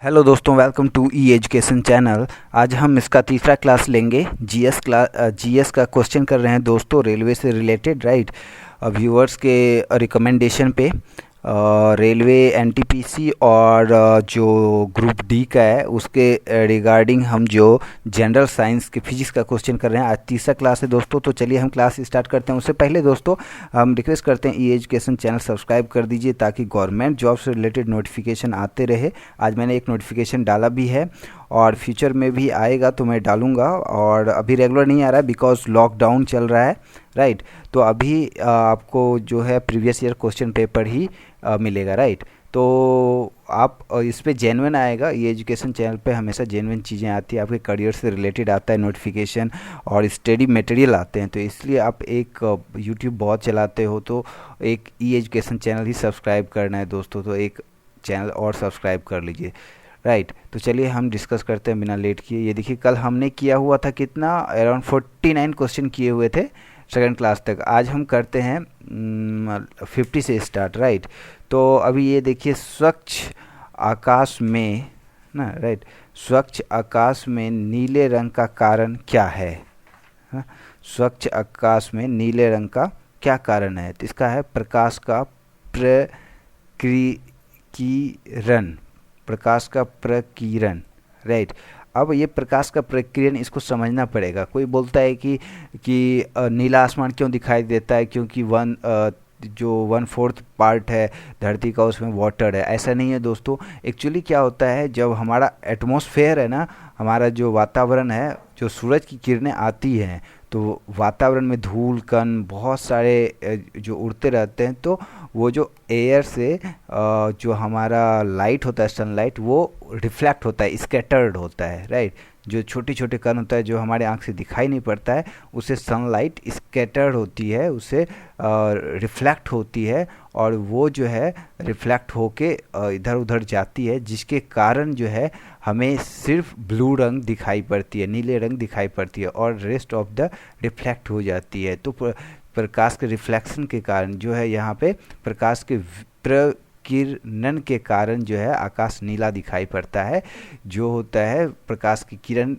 Hello दोस्तों, welcome to e education channel. आज हम इसका तीसरा क्लास लेंगे। जीएस का क्वेश्चन कर रहे हैं दोस्तों, रेलवे से रिलेटेड, राइट। व्यूअर्स के रिकमेंडेशन पे रेलवे एनटीपीसी और जो ग्रुप डी का है उसके रिगार्डिंग हम जो जनरल साइंस के फिजिक्स का क्वेश्चन कर रहे हैं। आज तीसरा क्लास है दोस्तों, तो चलिए हम क्लास स्टार्ट करते हैं। उससे पहले दोस्तों हम रिक्वेस्ट करते हैं ई एजुकेशन चैनल सब्सक्राइब कर दीजिए ताकि गवर्नमेंट जॉब से रिलेटेड नोटिफिकेशन आते रहे। आज मैंने एक नोटिफिकेशन डाला भी है और फ्यूचर में भी आएगा तो मैं डालूंगा, और अभी रेगुलर नहीं आ रहा है बिकॉज लॉकडाउन चल रहा है, राइट। तो अभी आपको जो है प्रीवियस ईयर क्वेश्चन पेपर ही मिलेगा, राइट। तो आप इस पे जेन्युइन आएगा। ये एजुकेशन चैनल पे हमेशा जेन्युइन चीज़ें आती है, आपके करियर से रिलेटेड आता है नोटिफिकेशन और स्टडी मटेरियल आते हैं। तो इसलिए आप एक यूट्यूब बहुत चलाते हो तो एक ई एजुकेशन चैनल ही सब्सक्राइब करना है दोस्तों, तो एक चैनल और सब्सक्राइब कर लीजिए, राइट। तो चलिए हम डिस्कस करते हैं बिना लेट किए। ये देखिए, कल हमने किया हुआ था कितना, अराउंड 49 क्वेश्चन किए हुए थे सेकंड क्लास तक। आज हम करते हैं 50 से स्टार्ट, राइट। तो अभी ये देखिए, स्वच्छ आकाश में ना, राइट, स्वच्छ आकाश में नीले रंग का कारण क्या है? हाँ? स्वच्छ आकाश में नीले रंग का क्या कारण है? तो इसका है प्रकाश का प्रकिरण, प्रकाश का प्रकीर्णन, राइट। अब ये प्रकाश का प्रकीर्णन, इसको समझना पड़ेगा। कोई बोलता है कि नीला आसमान क्यों दिखाई देता है, क्योंकि जो 1/4 पार्ट है धरती का उसमें वाटर है। ऐसा नहीं है दोस्तों। एक्चुअली क्या होता है, जब हमारा एटमॉस्फेयर है ना, हमारा जो वातावरण है, जो सूरज की किरणें आती हैं तो वातावरण में धूल कण बहुत सारे जो उड़ते रहते हैं, तो वो जो एयर से जो हमारा लाइट होता है, सनलाइट, वो रिफ्लेक्ट होता है, स्कैटर्ड होता है, राइट। जो छोटे छोटे कण होता है जो हमारे आंख से दिखाई नहीं पड़ता है, उसे सनलाइट स्कैटर्ड होती है, उसे रिफ्लेक्ट होती है, और वो जो है रिफ्लेक्ट होके इधर उधर जाती है, जिसके कारण जो है हमें सिर्फ ब्लू रंग दिखाई पड़ती है, नीले रंग दिखाई पड़ती है, और रेस्ट ऑफ द रिफ्लेक्ट हो जाती है। तो प्रकाश के रिफ्लेक्शन के कारण जो है, यहाँ पे प्रकाश के प्रकीर्णन के कारण जो है आकाश नीला दिखाई पड़ता है। जो होता है प्रकाश की किरण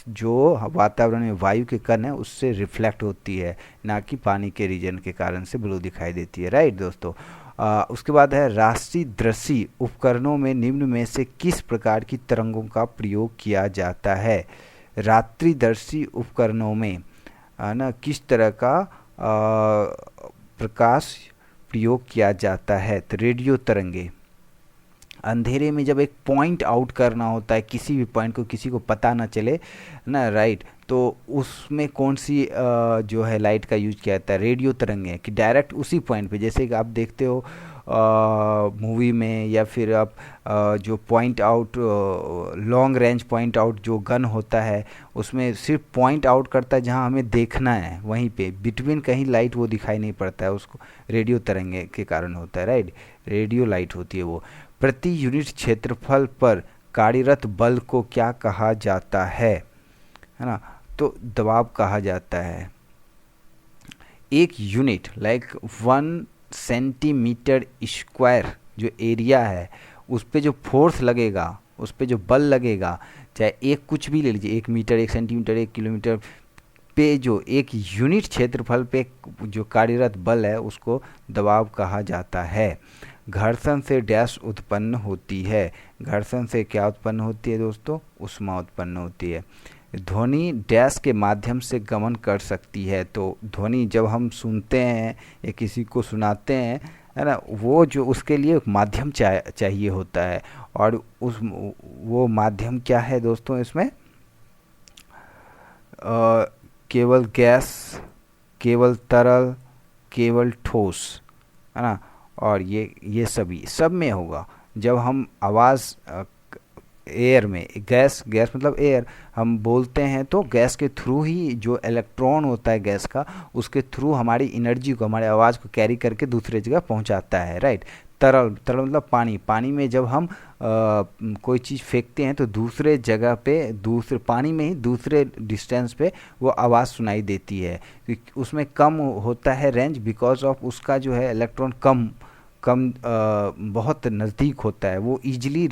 जो वातावरण में वायु के कण है उससे रिफ्लेक्ट होती है, ना कि पानी के रीजन के कारण से ब्लू दिखाई देती है, राइट दोस्तों। उसके बाद है, राशिदर्शी उपकरणों में निम्न में से किस प्रकार की तरंगों का प्रयोग किया जाता है? रात्रिदर्शी उपकरणों में ना किस तरह का प्रकाश प्रयोग किया जाता है? तो रेडियो तरंगे। अंधेरे में जब एक पॉइंट आउट करना होता है, किसी भी पॉइंट को, किसी को पता ना चले ना, राइट, तो उसमें कौन सी जो है लाइट का यूज किया जाता है? रेडियो तरंगे, कि डायरेक्ट उसी पॉइंट पे, जैसे कि आप देखते हो मूवी में, या फिर आप जो point out, long range point out जो गन होता है, उसमें सिर्फ पॉइंट आउट करता है जहां हमें देखना है, वहीं पे बिटवीन कहीं लाइट वो दिखाई नहीं पड़ता है, उसको रेडियो तरंगे के कारण होता है, राइट। रेडियो लाइट होती है वो। प्रति यूनिट क्षेत्रफल पर कार्यरत बल को क्या कहा जाता है ना? तो दबाव कहा जाता है। एक यूनिट लाइक 1 सेंटीमीटर स्क्वायर जो एरिया है, उस पे जो फोर्स लगेगा, उस पे जो बल लगेगा, चाहे एक कुछ भी ले लीजिए, 1 मीटर, 1 सेंटीमीटर, 1 किलोमीटर पे, जो एक यूनिट क्षेत्रफल पे जो कार्यरत बल है उसको दबाव कहा जाता है। घर्षण से डैश उत्पन्न होती है। घर्षण से क्या उत्पन्न होती है दोस्तों? ऊष्मा उत्पन्न होती है। ध्वनि डैश के माध्यम से गमन कर सकती है। तो ध्वनि जब हम सुनते हैं या किसी को सुनाते हैं, है ना, वो जो उसके लिए एक माध्यम चाहिए होता है, और वो माध्यम क्या है दोस्तों? इसमें केवल गैस, केवल तरल, केवल ठोस, है ना, और ये सभी सब में होगा। जब हम आवाज़ एयर में, गैस मतलब एयर, हम बोलते हैं तो गैस के थ्रू ही जो इलेक्ट्रॉन होता है गैस का, उसके थ्रू हमारी एनर्जी को, हमारे आवाज़ को कैरी करके दूसरे जगह पहुंचाता है, राइट। तरल मतलब पानी में जब हम कोई चीज़ फेंकते हैं तो दूसरे जगह पे, दूसरे पानी में ही दूसरे डिस्टेंस पे वो आवाज़ सुनाई देती है। उसमें कम होता है रेंज, बिकॉज ऑफ उसका जो है इलेक्ट्रॉन कम बहुत नज़दीक होता है, वो ईजिली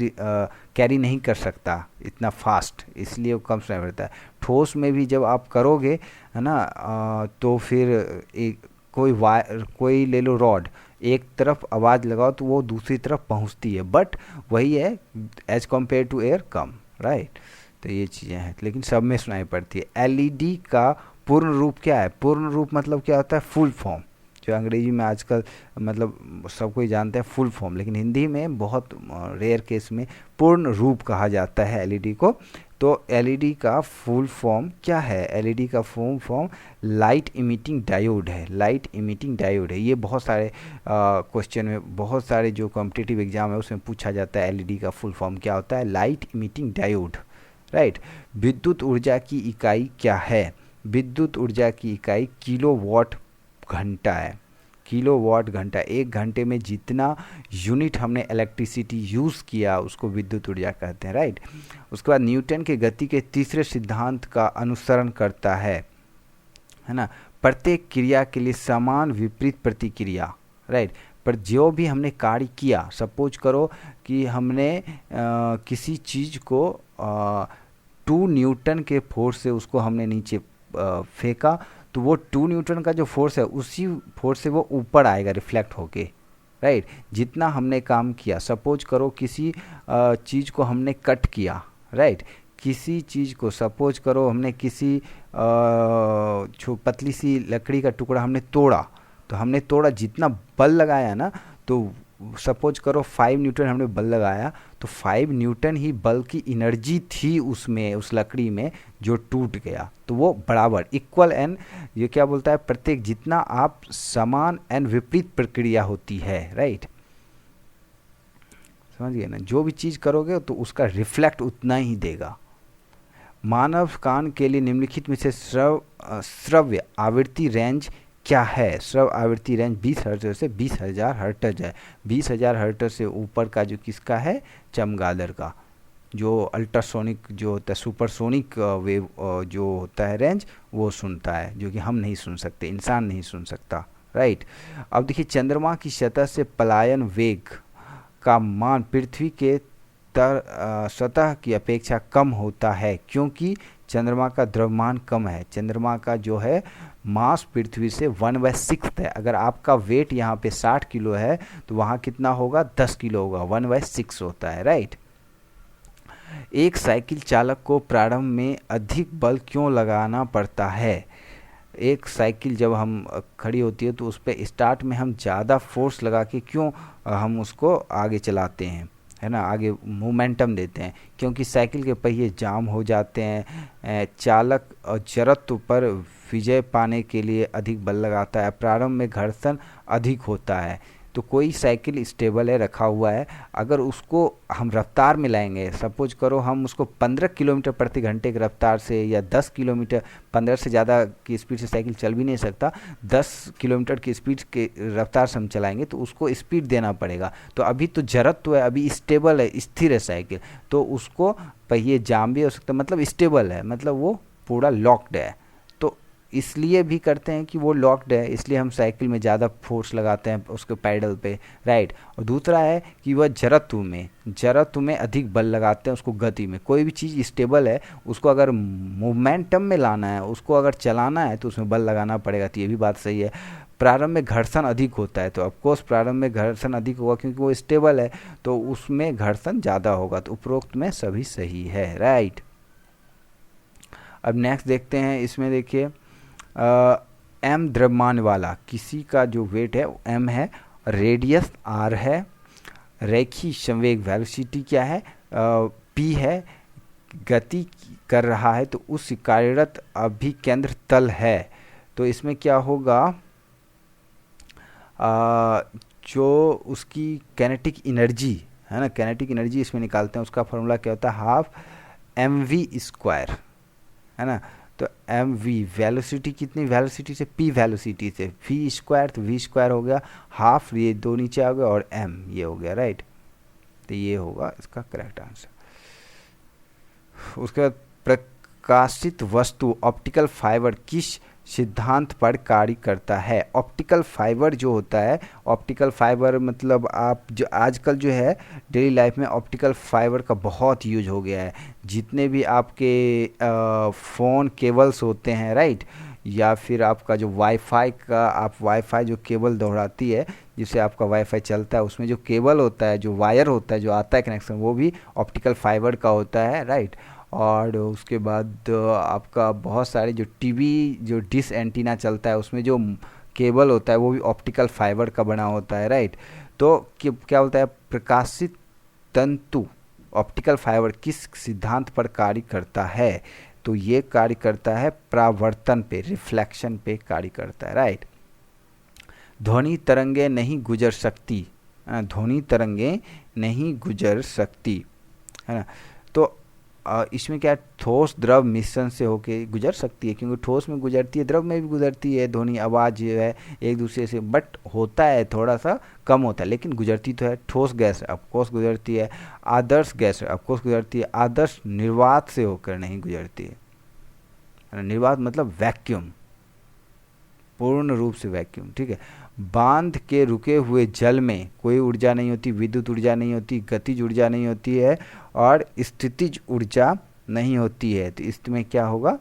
कैरी नहीं कर सकता इतना फास्ट, इसलिए वो कम समय लगता है। ठोस में भी जब आप करोगे, है ना, तो फिर एक कोई ले लो रॉड, एक तरफ आवाज़ लगाओ तो वो दूसरी तरफ पहुंचती है, बट वही है as compare to air come, right. तो ये चीज़ें हैं, लेकिन सब में सुनाई पड़ती है। एलईडी का पूर्ण रूप क्या है? पूर्ण रूप मतलब क्या होता है? Full form. जो अंग्रेजी में आजकल मतलब सब कोई जानते हैं फुल फॉर्म, लेकिन हिंदी में बहुत रेयर केस में पूर्ण रूप कहा जाता है एलईडी को। तो एलईडी का फुल फॉर्म क्या है? एलईडी का full form light emitting diode है। लाइट इमिटिंग डायोड है। ये बहुत सारे क्वेश्चन में, बहुत सारे जो कॉम्पिटिटिव एग्जाम है उसमें पूछा जाता है एलईडी का फुल फॉर्म क्या होता है? Light emitting diode, right. विद्युत ऊर्जा की इकाई क्या है? विद्युत ऊर्जा की इकाई किलोवाट घंटा है। किलोवाट घंटा, एक घंटे में जितना यूनिट हमने इलेक्ट्रिसिटी यूज़ किया उसको विद्युत ऊर्जा कहते हैं, राइट। उसके बाद न्यूटन के गति के तीसरे सिद्धांत का अनुसरण करता है ना। प्रत्येक क्रिया के लिए समान विपरीत प्रतिक्रिया, राइट। पर जो भी हमने कार्य किया, सपोज करो कि हमने किसी चीज़ को 2 न्यूटन के फोर्स से उसको हमने नीचे फेंका, तो वो 2 न्यूटन का जो फोर्स है उसी फोर्स से वो ऊपर आएगा रिफ्लेक्ट होके, राइट। जितना हमने काम किया, सपोज करो किसी चीज़ को हमने कट किया, राइट। किसी चीज़ को सपोज करो हमने किसी पतली सी लकड़ी का टुकड़ा हमने तोड़ा, तो हमने तोड़ा, जितना बल लगाया ना, तो सपोज करो 5 न्यूटन हमने बल लगाया, तो 5 न्यूटन ही बल की एनर्जी थी उसमें, उस लकड़ी में, जो टूट गया। तो वो बराबर इक्वल एंड, ये क्या बोलता है? प्रत्येक जितना आप समान एंड विपरीत प्रक्रिया होती है, राइट। समझ गए ना? जो भी चीज़ करोगे तो उसका रिफ्लेक्ट उतना ही देगा। मानव कान के लिए निम्नलिखित में से श्रव्य आवृत्ति रेंज क्या है? श्रव्य आवृत्ति रेंज 20 हर्ट्ज से 20,000 हर्ट्ज है। 20,000 हर्ट्ज से ऊपर का जो किसका है? चमगादड़ का। जो अल्ट्रासोनिक जो होता है, सुपरसोनिक वेव जो होता है रेंज, वो सुनता है, जो कि हम नहीं सुन सकते, इंसान नहीं सुन सकता, राइट। अब देखिए, चंद्रमा की सतह से पलायन वेग का मान पृथ्वी के सतह की अपेक्षा कम होता है, क्योंकि चंद्रमा का द्रव्यमान कम है। चंद्रमा का जो है मास पृथ्वी से 1/6 है। अगर आपका वेट यहाँ पे 60 किलो है तो वहाँ कितना होगा? 10 किलो होगा, 1/6 होता है, राइट। एक साइकिल चालक को प्रारंभ में अधिक बल क्यों लगाना पड़ता है? एक साइकिल जब हम खड़ी होती है तो उस पर स्टार्ट में हम ज़्यादा फोर्स लगा के क्यों हम उसको आगे चलाते हैं, है ना, आगे मोमेंटम देते हैं? क्योंकि साइकिल के पहिए जाम हो जाते हैं। चालक जड़त्व पर विजय पाने के लिए अधिक बल लगाता है। प्रारंभ में घर्षण अधिक होता है। तो कोई साइकिल स्टेबल है, रखा हुआ है, अगर उसको हम रफ्तार में लाएंगे, सपोज करो हम उसको 15 किलोमीटर प्रति घंटे की रफ्तार से, या 10 किलोमीटर, 15 से ज़्यादा की स्पीड से साइकिल चल भी नहीं सकता, 10 किलोमीटर की स्पीड के रफ्तार से हम चलाएंगे तो उसको स्पीड देना पड़ेगा। तो अभी तो जड़त्व है, अभी स्टेबल है, स्थिर है साइकिल, तो उसको पहिए जाम भी हो सकता है, मतलब स्टेबल है, मतलब वो पूरा लॉक्ड है। इसलिए भी करते हैं कि वो लॉक्ड है, इसलिए हम साइकिल में ज़्यादा फोर्स लगाते हैं उसके पैडल पे, राइट। और दूसरा है कि वह जड़त्व में अधिक बल लगाते हैं उसको गति में। कोई भी चीज़ स्टेबल है, उसको अगर मोमेंटम में लाना है, उसको अगर चलाना है, तो उसमें बल लगाना पड़ेगा। तो ये भी बात सही है। प्रारंभ में घर्षण अधिक होता है, तो ऑफकोर्स प्रारंभ में घर्षण अधिक होगा क्योंकि वो स्टेबल है, तो उसमें घर्षण ज़्यादा होगा। तो उपरोक्त में सभी सही है, राइट। अब नेक्स्ट देखते हैं, इसमें देखिए एम द्रव्यमान वाला, किसी का जो वेट है वो एम है, रेडियस आर है, रेखीय संवेग वेलोसिटी क्या है? पी है, गति कर रहा है तो उस कार्यरत अभिकेंद्र तल है। तो इसमें क्या होगा? जो उसकी कैनेटिक एनर्जी है ना, कैनेटिक एनर्जी इसमें निकालते हैं, उसका फॉर्मूला क्या होता है? हाफ mv², है ना। तो एम वी वेलोसिटी कितनी? वेलोसिटी से पी वेलोसिटी से v², तो v² हो गया, हाफ, ये 2 नीचे आ गया, और m ये हो गया, राइट। तो ये होगा इसका करेक्ट आंसर। उसके बाद प्रकाशित वस्तु ऑप्टिकल फाइबर किस सिद्धांत पर कार्य करता है। ऑप्टिकल फाइबर जो होता है, ऑप्टिकल फाइबर मतलब आप जो आजकल जो है डेली लाइफ में ऑप्टिकल फाइबर का बहुत यूज हो गया है। जितने भी आपके फ़ोन केबल्स होते हैं, राइट, या फिर आपका जो वाईफाई का, आप वाईफाई जो केबल दोहराती है जिससे आपका वाईफाई चलता है, उसमें जो केबल होता है, जो वायर होता है, जो आता है कनेक्शन, वो भी ऑप्टिकल फाइबर का होता है, राइट। और उसके बाद आपका बहुत सारे जो टीवी जो डिश एंटीना चलता है उसमें जो केबल होता है वो भी ऑप्टिकल फाइबर का बना होता है, राइट। तो क्या बोलता है, प्रकाशित तंतु ऑप्टिकल फाइबर किस सिद्धांत पर कार्य करता है? तो ये कार्य करता है परावर्तन पे, रिफ्लेक्शन पे कार्य करता है, राइट। ध्वनि तरंगे नहीं गुजर सकती, ध्वनि तरंगे नहीं गुजर सकती, है ना। तो इसमें क्या, ठोस द्रव मिश्रण से होके गुजर सकती है, क्योंकि ठोस में गुजरती है, द्रव में भी गुजरती है, ध्वनि आवाज़ जो है एक दूसरे से, बट होता है थोड़ा सा कम होता है, लेकिन गुजरती तो है। ठोस गैस ऑफकोर्स गुजरती है, आदर्श गैस ऑफकोर्स गुजरती है, आदर्श निर्वात से होकर नहीं गुजरती है। निर्वात मतलब वैक्यूम, पूर्ण रूप से वैक्यूम, ठीक है। बांध के रुके हुए जल में कोई ऊर्जा नहीं होती, विद्युत ऊर्जा नहीं होती, गतिज ऊर्जा नहीं होती है और स्थितिज ऊर्जा नहीं होती है। तो इसमें क्या होगा,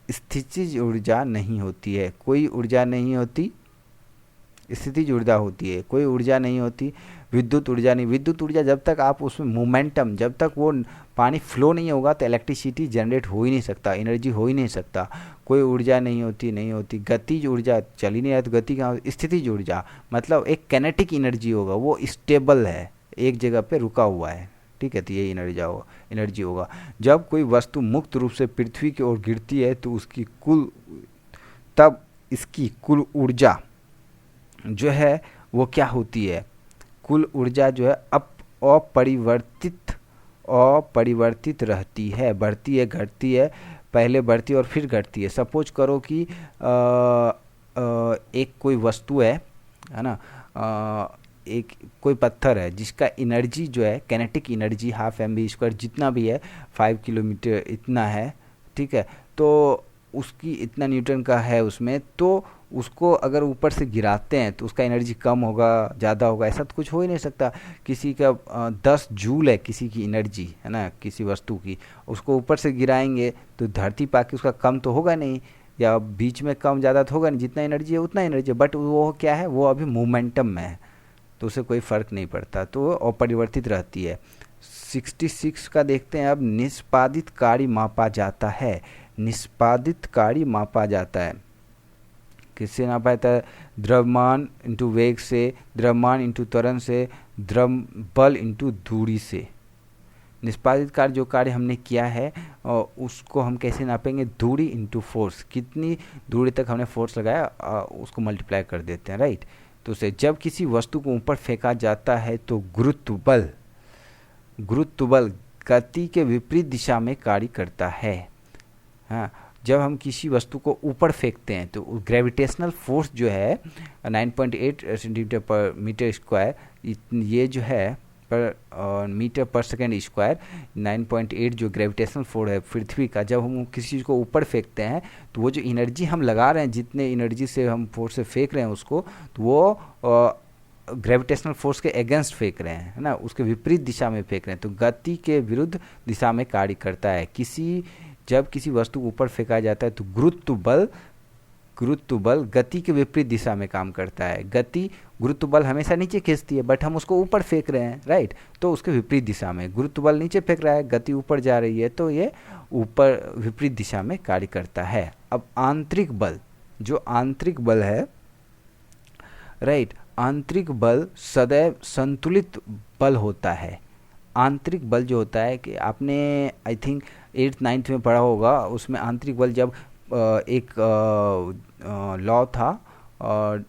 स्थितिज ऊर्जा नहीं होती है, कोई ऊर्जा नहीं होती, स्थितिज ऊर्जा होती है, कोई ऊर्जा नहीं होती, विद्युत ऊर्जा नहीं। विद्युत ऊर्जा जब तक आप उसमें मोमेंटम, जब तक वो पानी फ्लो नहीं होगा तो इलेक्ट्रिसिटी जनरेट हो ही नहीं सकता, एनर्जी हो ही नहीं सकता। कोई ऊर्जा नहीं होती। गतिज ऊर्जा चल ही नहीं रहा तो गति कहाँ, स्थितिज ऊर्जा मतलब एक कैनेटिक एनर्जी होगा, वो स्टेबल है, एक जगह पे रुका हुआ है, ठीक है। तो ये एनर्जी होगा। जब कोई वस्तु मुक्त रूप से पृथ्वी की ओर गिरती है तो तब इसकी कुल ऊर्जा जो है वो क्या होती है, कुल ऊर्जा जो है अपरिवर्तित रहती है, बढ़ती है, घटती है, पहले बढ़ती है और फिर घटती है। सपोज करो कि एक कोई वस्तु है ना, एक कोई पत्थर है जिसका एनर्जी जो है, कैनेटिक एनर्जी हाफ mv² जितना भी है, 5 किलोमीटर इतना है, ठीक है। तो उसकी इतना न्यूटन का है उसमें, तो उसको अगर ऊपर से गिराते हैं तो उसका एनर्जी कम होगा, ज़्यादा होगा, ऐसा तो कुछ हो ही नहीं सकता। किसी का 10 जूल है किसी की एनर्जी, है ना, किसी वस्तु की, उसको ऊपर से गिराएंगे तो धरती पाके उसका कम तो होगा नहीं, या बीच में कम ज़्यादा तो होगा नहीं, जितना एनर्जी है उतना एनर्जी है, बट वो क्या है, वो अभी मोमेंटम में है तो उसे कोई फ़र्क नहीं पड़ता, तो वो अपरिवर्तित रहती है। 66 का देखते हैं अब, निष्पादित कार्य मापा जाता है। निष्पादित कार्य मापा जाता है, किससे नापा जाता है, द्रव्यमान इंटू वेग से, द्रव्यमान इंटू त्वरण से, द्रव बल इंटू दूरी से। निष्पादित कार्य जो कार्य हमने किया है और उसको हम कैसे नापेंगे, दूरी इंटू फोर्स, कितनी दूरी तक हमने फोर्स लगाया उसको मल्टीप्लाई कर देते हैं, राइट। तो उसे जब किसी वस्तु को ऊपर फेंका जाता है तो गुरुत्व बल गति के विपरीत दिशा में कार्य करता है। हाँ, जब हम किसी वस्तु को ऊपर फेंकते हैं तो ग्रेविटेशनल फोर्स जो है 9.8 सेंटीमीटर पर मीटर स्क्वायर, ये जो है पर मीटर पर सेकेंड स्क्वायर, 9.8 जो ग्रेविटेशनल फोर्स है पृथ्वी का, जब हम किसी चीज़ को ऊपर फेंकते हैं तो वो जो एनर्जी हम लगा रहे हैं, जितने एनर्जी से हम फोर्स से फेंक रहे हैं उसको, तो वो ग्रेविटेशनल फोर्स के अगेंस्ट फेंक रहे हैं, है ना, उसके विपरीत दिशा में फेंक रहे हैं, तो गति के विरुद्ध दिशा में कार्य करता है। जब किसी वस्तु को ऊपर फेंका जाता है तो गुरुत्व बल गति के विपरीत दिशा में काम करता है। गुरुत्व बल हमेशा नीचे खींचती है, बट हम उसको ऊपर फेंक रहे हैं, राइट, तो उसके विपरीत दिशा में। गुरुत्व बल नीचे फेंक रहा है, गति ऊपर जा रही है, तो ये ऊपर विपरीत दिशा में कार्य करता है। अब आंतरिक बल है, राइट, आंतरिक बल सदैव संतुलित बल होता है। आंतरिक बल जो होता है कि आपने आई थिंक 8th-9th में पढ़ा होगा, उसमें आंतरिक बल जब एक लॉ था और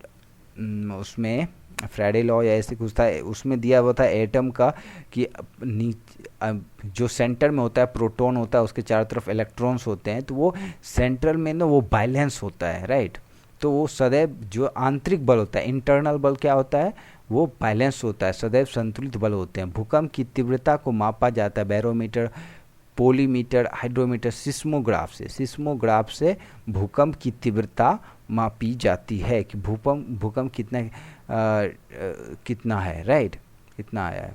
उसमें फ्राइडे लॉ या ऐसे कुछ था, उसमें दिया हुआ था एटम का कि जो सेंटर में होता है प्रोटॉन होता है, उसके चारों तरफ इलेक्ट्रॉन्स होते हैं, तो वो सेंट्रल में ना वो बैलेंस होता है, राइट। तो वो सदैव जो आंतरिक बल होता है, इंटरनल बल क्या होता है, वो बैलेंस होता है, सदैव संतुलित बल होते हैं। भूकंप की तीव्रता को मापा जाता है बैरोमीटर पोलीमीटर, हाइड्रोमीटर, सिस्मोग्राफ से भूकंप की तीव्रता मापी जाती है कि भूकंप कितना है, राइट, कितना आया है।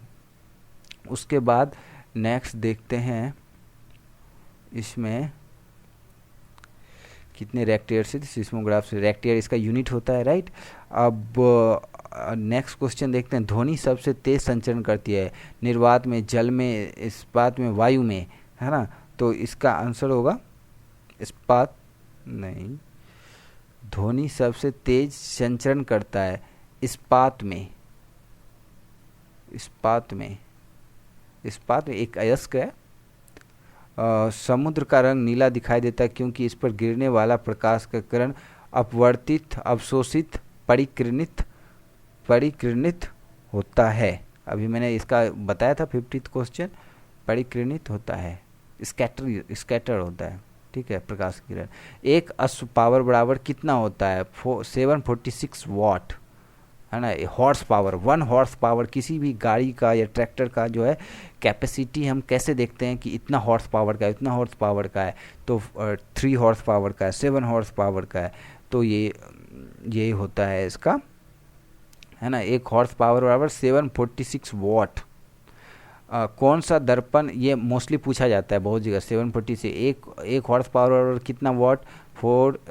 उसके बाद नेक्स्ट देखते हैं इसमें कितने रेक्टेयर से, सिस्मोग्राफ से रेक्टेयर इसका यूनिट होता है, राइट। अब नेक्स्ट क्वेश्चन देखते हैं, ध्वनि सबसे तेज संचरण करती है निर्वात में, जल में, इस्पात में, वायु में, है ना। तो इसका आंसर होगा इस्पात नहीं, ध्वनि सबसे तेज संचरण करता है इस्पात में, एक अयस्क है। समुद्र का रंग नीला दिखाई देता है क्योंकि इस पर गिरने वाला प्रकाश का किरण अपवर्तित, अवशोषित, परिकिरणित होता है। अभी मैंने इसका बताया था 50th क्वेश्चन, परिकिरणित होता है, स्कैटर होता है, ठीक है, प्रकाश किरण। एक अश्व पावर बराबर कितना होता है, 746 वाट, है ना। हॉर्स पावर, 1 हॉर्स पावर किसी भी गाड़ी का या ट्रैक्टर का जो है कैपेसिटी हम कैसे देखते हैं कि इतना हॉर्स पावर का है, इतना हॉर्स पावर का है, तो 3 हॉर्स पावर का है, 7 हॉर्स पावर का है, तो ये होता है इसका, है ना। 1 हॉर्स पावर बराबर 746 वाट। कौन सा दर्पण, ये मोस्टली पूछा जाता है बहुत जगह, 740 से एक हॉर्स पावर बराबर कितना वाट,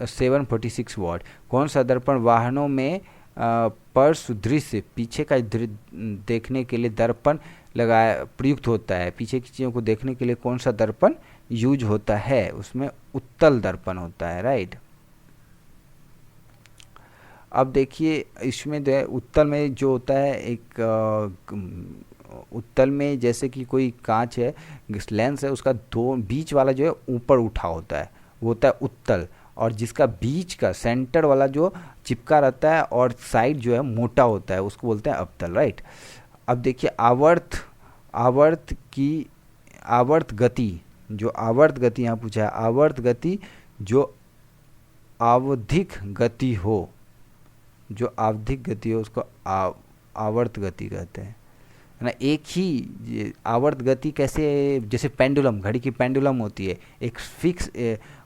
746 वाट। कौन सा दर्पण वाहनों में पर सुदृश्य पीछे का देखने के लिए दर्पण प्रयुक्त होता है, पीछे की चीज़ों को देखने के लिए कौन सा दर्पण यूज होता है, उसमें उत्तल दर्पण होता है, राइट। अब देखिए इसमें जो है उत्तल में जो होता है, एक उत्तल में जैसे कि कोई कांच है, लेंस है, उसका बीच वाला जो है ऊपर उठा होता है, वो होता है उत्तल, और जिसका बीच का सेंटर वाला जो चिपका रहता है और साइड जो है मोटा होता है, उसको बोलते हैं अवतल, राइट। अब देखिए आवर्त गति, जो आवर्त गति यहाँ पूछा है, आवर्त गति जो आवधिक गति हो, उसको आवर्त गति कहते हैं, है ना। एक ही आवर्त गति कैसे, जैसे पेंडुलम, घड़ी की पेंडुलम होती है, एक फिक्स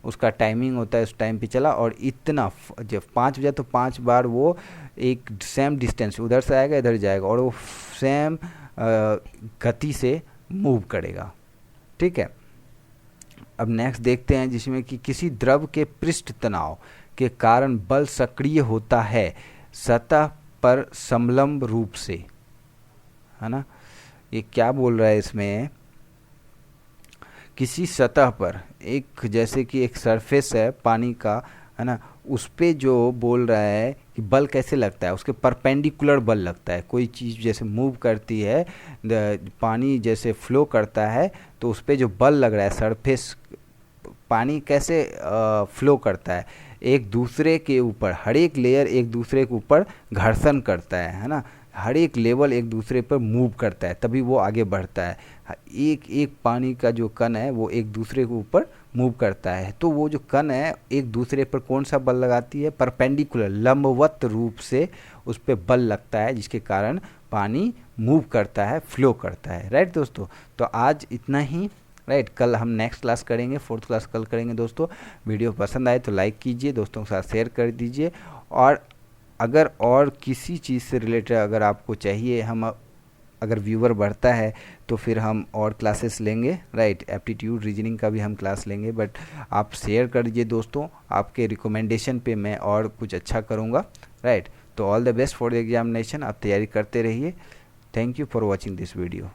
उसका टाइमिंग होता है, उस टाइम पे चला, और इतना जब 5 बजा तो 5 बार वो एक सेम डिस्टेंस उधर से आएगा इधर जाएगा, और वो सेम गति से मूव करेगा, ठीक है। अब नेक्स्ट देखते हैं जिसमें कि किसी द्रव के पृष्ठ तनाव के कारण बल सक्रिय होता है सतह पर समलंब रूप से, है ना। ये क्या बोल रहा है इसमें, किसी सतह पर एक, जैसे कि एक सरफेस है पानी का, है ना, उस पे जो बोल रहा है कि बल कैसे लगता है, उसके परपेंडिकुलर बल लगता है। कोई चीज़ जैसे मूव करती है, पानी जैसे फ्लो करता है, तो उस पे जो बल लग रहा है, सरफेस पानी कैसे फ्लो करता है, एक दूसरे के ऊपर, हर एक लेयर एक दूसरे के ऊपर घर्षण करता है ना, हर एक लेवल एक दूसरे पर मूव करता है, तभी वो आगे बढ़ता है। एक एक पानी का जो कण है वो एक दूसरे के ऊपर मूव करता है, तो वो जो कण है एक दूसरे पर कौन सा बल लगाती है, परपेंडिकुलर, लंबवत रूप से उस पर बल लगता है, जिसके कारण पानी मूव करता है, फ्लो करता है, राइट दोस्तों। तो आज इतना ही, राइट। कल हम नेक्स्ट क्लास करेंगे, 4th क्लास कल करेंगे दोस्तों। वीडियो पसंद आए तो लाइक कीजिए, दोस्तों के साथ शेयर कर दीजिए, और अगर और किसी चीज़ से रिलेटेड अगर आपको चाहिए, हम अगर व्यूवर बढ़ता है तो फिर हम और क्लासेस लेंगे, राइट। एप्टीट्यूड, रीजनिंग का भी हम क्लास लेंगे, बट आप शेयर कर दीजिए दोस्तों, आपके रिकमेंडेशन पे मैं और कुछ अच्छा करूँगा, राइट। तो all the best for the examination, आप तैयारी करते रहिए। Thank you for watching this video.